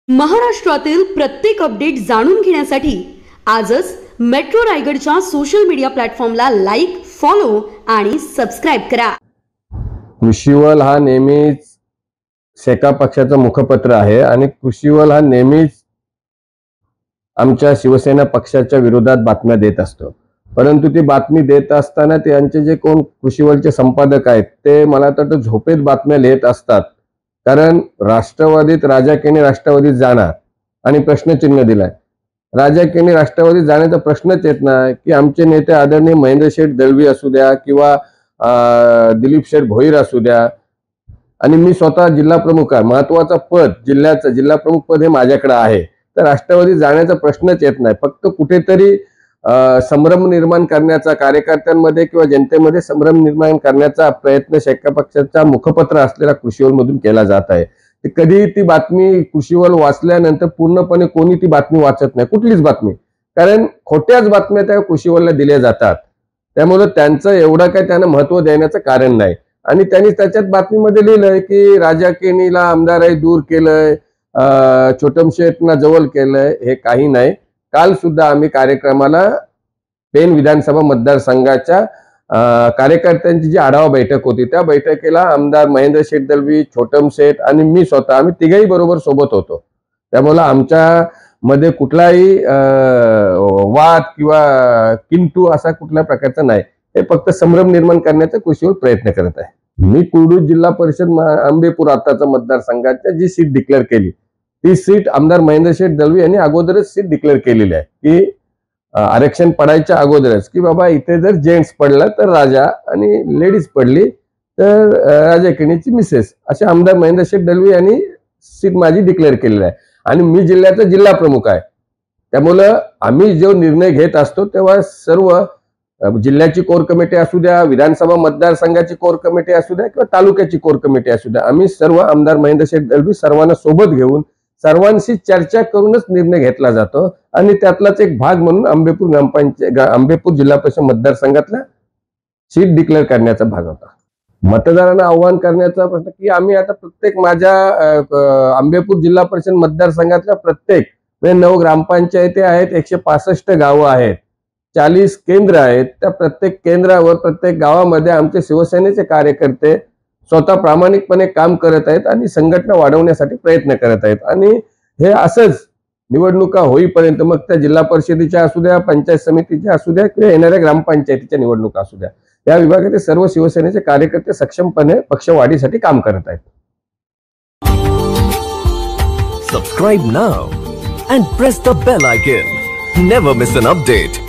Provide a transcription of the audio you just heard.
महाराष्ट्रातील प्रत्येक अपडेट जाणून घेण्यासाठी आजच मेट्रो रायगडच्या सोशल मीडिया प्लॅटफॉर्मला लाईक, फॉलो आणि सबस्क्राइब करा। कृषीवल हा नेहमीच शेका पक्षाचा मुखपत्र आहे आणि कृषीवल हा नेहमीच आमच्या शिवसेना पक्षाच्या विरोधात बातम्या देत असतो। परंतु ती बातमी देत असताना त्यांचे जे कोण कृषीवलचे संपादक आहेत ते मला तर झोपेत बातम्या लिहित असतात। कारण राष्ट्रवादीत राजकीय राष्ट्रवादीत जाणार आणि प्रश्नचिन्ह दिलाय। राजकीय राष्ट्रवादीत जाण्याचा प्रश्नच येत नाही की आमचे नेते आदरणीय महेंद्र शेठ दळवी असू द्या किंवा दिलीप शेठ भोईर असू द्या आणि मी स्वतः जिल्हा प्रमुख आहे, महत्वाचा पद जिल्ह्याचं जिल्हा प्रमुख पद हे माझ्याकडे आहे, तर राष्ट्रवादीत जाण्याचा प्रश्नच येत नाही। फक्त कुठेतरी संभ्रम निर्माण करण्याचा, कार्यकर्त्यांमध्ये किंवा जनतेमध्ये संभ्रम निर्माण करण्याचा प्रयत्न शेका पक्षाचा मुखपत्र असलेल्या कृषीवल मधून केला जात आहे। कधी ती बातमी कृषीवल वाचल्यानंतर पूर्णपणे कोणी ती बातमी वाचत नाही, कुठलीच बातमी, कारण खोट्याच बातम्या त्या कृषीवलला दिल्या जातात। त्यामुळे त्यांचं एवढं काही त्यांना महत्व देण्याचं कारण नाही। आणि त्यांनी त्याच्यात बातमीमध्ये लिहिलंय की राजकीयला आमदारही दूर केलंय, छोटम शेठना जवळ केलंय, हे काही नाही। काल सुद्धा आम्ही कार्यक्रमाला पेन विधानसभा मतदारसंघाच्या कार्यकर्त्यांची जी आढावा बैठक होती त्या बैठकीला आमदार महेंद्र शेठ दळवी, छोटम शेठ आणि मी स्वतः आम्ही तिघही बरोबर सोबत होतो। त्यामुळे आमच्या मध्ये कुठलाही वाद किंवा किंतु असा कुठल्या प्रकारचा नाही, हे फक्त संभ्रम निर्माण करण्याचा कृषीवल प्रयत्न करत आहे। मी कुर्डू जिल्हा परिषद आंबेपूर आताचा मतदारसंघाच्या जी सीट डिक्लेअर केली ती सीट आमदार महेंद्र शेठ दळवी यांनी अगोदरच सीट डिक्लेअर केलेली आहे की आरक्षण पडायच्या अगोदरच की बाबा इथे जर जेंट्स पडला तर राजा आणि लेडीज पडली तर राजाकिणीची मिसेस, असे आमदार महेंद्र शेठ दळवी यांनी सीट माझी डिक्लेअर केलेली आहे। आणि मी जिल्ह्याचा जिल्हा प्रमुख आहे, त्यामुळं आम्ही जो निर्णय घेत असतो तेव्हा सर्व जिल्ह्याची कोर कमिटी असू द्या, विधानसभा मतदारसंघाची कोर कमिटी असू द्या किंवा तालुक्याची कोर कमिटी असू द्या, आम्ही सर्व आमदार महेंद्र शेठ दळवी सर्वांना सोबत घेऊन सर्वांशी चर्चा करूनच निर्णय घेतला जातो। आणि त्यातलाच एक भाग म्हणून आंबेपूर ग्रामपंचायत आंबेपूर जिल्हा परिषद मतदारसंघातला सीट डिक्लेअर करण्याचा भाग होता। मतदारांना आव्हान करण्याचा प्रश्न की आम्ही आता प्रत्येक माझ्या आंबेपूर जिल्हा परिषद मतदारसंघातल्या प्रत्येक 9 ग्रामपंचायती आहेत, 165 गावं आहेत, 40 केंद्र आहेत, त्या प्रत्येक केंद्रावर प्रत्येक गावामध्ये आमचे शिवसेनेचे कार्यकर्ते स्वतः प्रामाणिकपणे काम करत आहेत आणि संघटना वाढवण्यासाठी प्रयत्न करत आहेत। आणि हे असंच निवडणुका होईपर्यंत, मग त्या जिल्हा परिषदेच्या असू द्या, पंचायत समितीच्या असू द्या किंवा येणाऱ्या ग्रामपंचायतीच्या निवडणुका असू द्या, या विभागातील सर्व शिवसेनेचे कार्यकर्ते सक्षमपणे पक्षवाढीसाठी काम करत आहेत। Subscribe now and press the bell icon. Never miss an update.